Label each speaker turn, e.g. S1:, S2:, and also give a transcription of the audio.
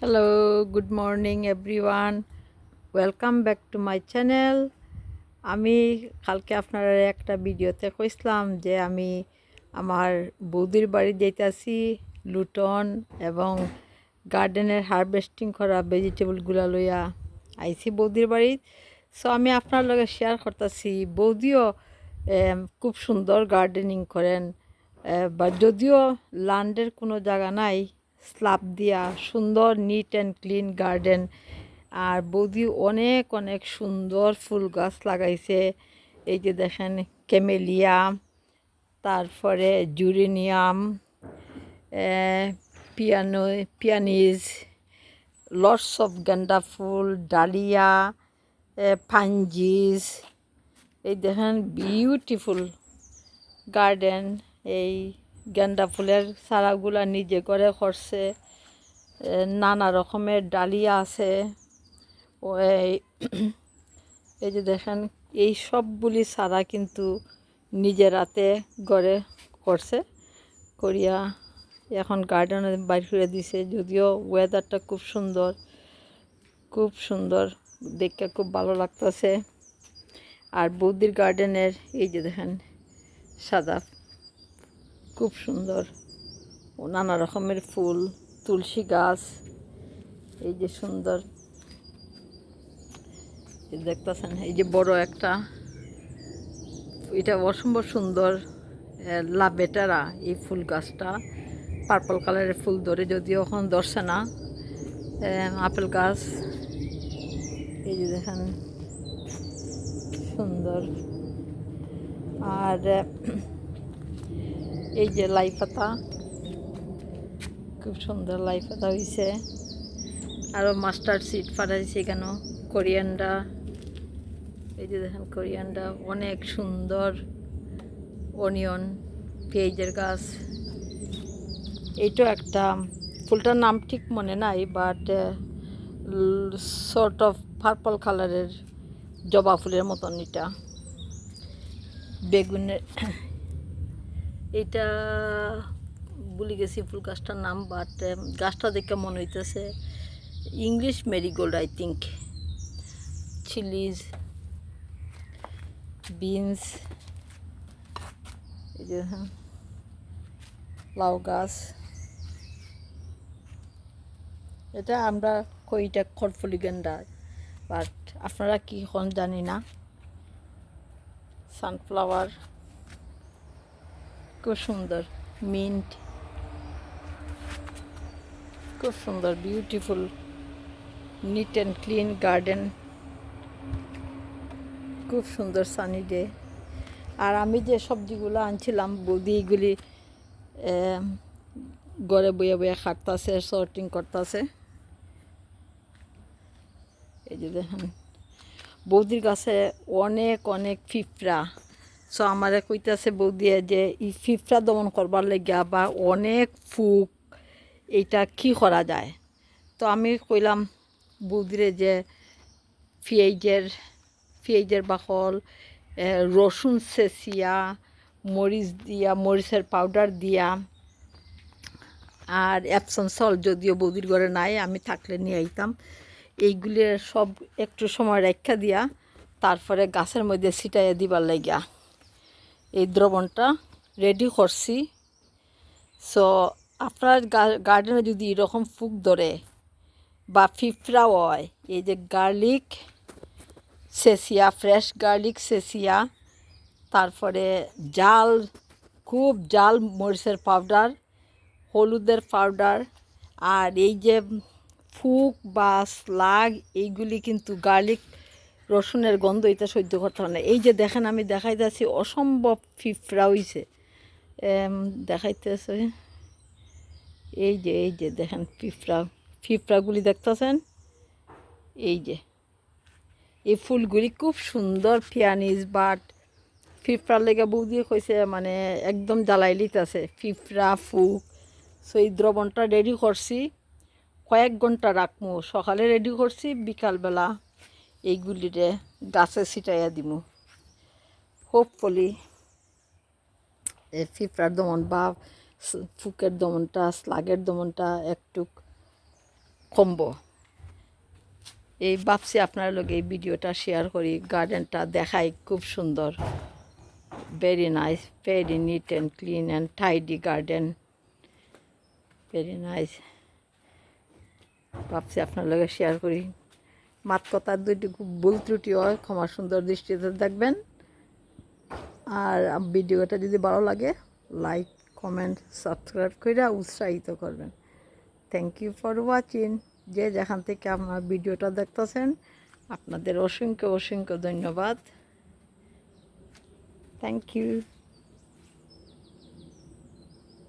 S1: Hello, good morning everyone. Welcome back to my channel. আমি কালকে আপনারা একটা ভিডিওতে কইছিলাম যে আমি আমার বৌদির বাড়ি যাইতাছি লুটন এবং গার্ডেনের হারভেস্টিং করা ভেজিটেবলগুলো লইয়া আইছি বৌদির বাড়ি। সো আমি আপনার লগে শেয়ার করতেছি। বৌদিও খুব সুন্দর গার্ডেনিং করেন, বা যদিও ল্যান্ডের কোনো জায়গা নাই, স্ল্যাব দিয়া সুন্দর নিট অ্যান্ড ক্লিন গার্ডেন। আর বৌদি অনেক অনেক সুন্দর ফুল গাছ লাগাইছে। এই যে দেখেন ক্যামেলিয়া, তারপরে জুরিনিয়াম, পিয়ানিজ, lots of Genda full, dahlia, পাঞ্জিজ। এই দেখেন বিউটিফুল গার্ডেন। এই গেন্দা ফুলের চারাগুলা নিজে করে করছে। নানা রকমের ডালিয়া আছে। ও এই যে দেখেন এই সবগুলি চারা কিন্তু নিজের হাতে গড়ে করছে, করিয়া এখন গার্ডেনে বাইর করে দিছে। যদিও ওয়েদারটা খুব সুন্দর, খুব সুন্দর, দেখতে খুব ভালো লাগতেছে। আর বৌদির গার্ডেনের এই যে দেখেন সাদা, খুব সুন্দর, ও নানা রকমের ফুল, তুলসী গাছ, এই যে সুন্দর দেখতেছেন। এই যে বড় একটা, এটা অসম্ভব সুন্দর লাভেটারা। এই ফুল গাছটা পার্পল কালারের ফুল ধরে, যদিও এখন ধরছে না। আপেল গাছ, এই যে দেখেন সুন্দর। আর এই যে লাই পাতা, খুব সুন্দর লাই পাতা হয়েছে। আরও মাস্টার্ড সিড ফাটাইছে কেন, কোরিয়ান্ডা, এই যে দেখেন কোরিয়ান্ডা, অনেক সুন্দর। অনিয়ন, পেঁয়াজের গাছ। এইটা একটা ফুলটার নাম ঠিক মনে নাই, বাট সর্ট অফ পার্পল কালারের জবা ফুলের মতন। এটা বেগুনের, এটা ভুলে গেছি ফুল গাছটার নাম, বাট গাছটা দেখে মনে হইতেছে English marigold I think. Chillies, beans, এই যে লাউ গাছ। এটা আমরা কইটা খড়ফুলি গেন্দা, বাট আপনারা কি হন জানি না। সানফ্লাওয়ার, খুব সুন্দর। মিন্ট, খুব সুন্দর, beautiful, neat and clean garden, খুব সুন্দর সানি ডে। আর আমি যে সবজিগুলো আনছিলাম, বৌদি এগুলি ঘরে বইয়ে বইয়ে খাটতেছে, সর্টিং করতেছে। এই যে দেখেন বৌদির কাছে অনেক অনেক পিঁপড়া। সো আমারে কইতেছে বৌদি যে এই পিঁপড়া দমন করবার লাগিয়া বা অনেক ফুক, এইটা কি করা যায়। তো আমি কইলাম বৌদিরে যে পেঁয়াজের বাকল, রসুন ছেঁচিয়া, মরিচ দিয়া, মরিচের পাউডার দিয়া, আর অ্যাপসন সল্ট যদিও বৌদির ঘরে নাই, আমি থাকলে নিয়ে আইতাম। এইগুলি সব একটু সময় রেখা দিয়া তারপরে গাছের মধ্যে ছিটাইয়া দিবার লাগিয়া এই দ্রবণটা রেডি করছি। সো আপনার গার্ডেনে যদি এরকম ফুক ধরে বা পিঁপড়াও হয়, এই যে গার্লিক সেসিয়া, ফ্রেশ গার্লিক সেসিয়া, তারপরে জাল, খুব জাল মরিচের পাউডার, হলুদের পাউডার, আর এই যে ফুক বা স্লাগ, এইগুলি কিন্তু গার্লিক রসুনের গন্ধ এটা সহ্য করতে হয় না। এই যে দেখেন আমি দেখাইতেছি অসম্ভব পিঁপড়া হইছে, দেখাইতেছে। এই যে দেখেন পিঁপড়াগুলি দেখতেছেন। এই যে এই ফুলগুলি খুব সুন্দর, পিয়ানিজ, বাট পিঁপড়ার লেগে বৌদি কইছে মানে একদম জ্বালাই লিতেছে পিঁপড়া ফুক। সো এই দ্রবণটা রেডি করছি, কয়েক ঘন্টা রাখমু। সকালে রেডি করছি, বিকালবেলা এইগুলিরে গাছে ছিটাইয়া দিমু। হোপফুলি এই পিঁপড়ার দমন বা ফুকের দমনটা, স্লাগের দমনটা একটু কমবো। এই ভাবছি আপনার লগে এই ভিডিওটা শেয়ার করি। গার্ডেনটা দেখাই খুব সুন্দর, very nice, very neat and clean and tidy garden, very nice. ভাবছি আপনার লগে শেয়ার করি। মাত কথার দুইটি খুব ভুল ত্রুটি হয়, ক্ষমা সুন্দর দৃষ্টিতে দেখবেন। আর ভিডিওটা যদি ভালো লাগে লাইক কমেন্ট সাবস্ক্রাইব করে উৎসাহিত করবেন। Thank you for watching. যে যেখান থেকে আমার ভিডিওটা দেখতেছেন আপনাদের অসংখ্য অসংখ্য ধন্যবাদ। Thank you.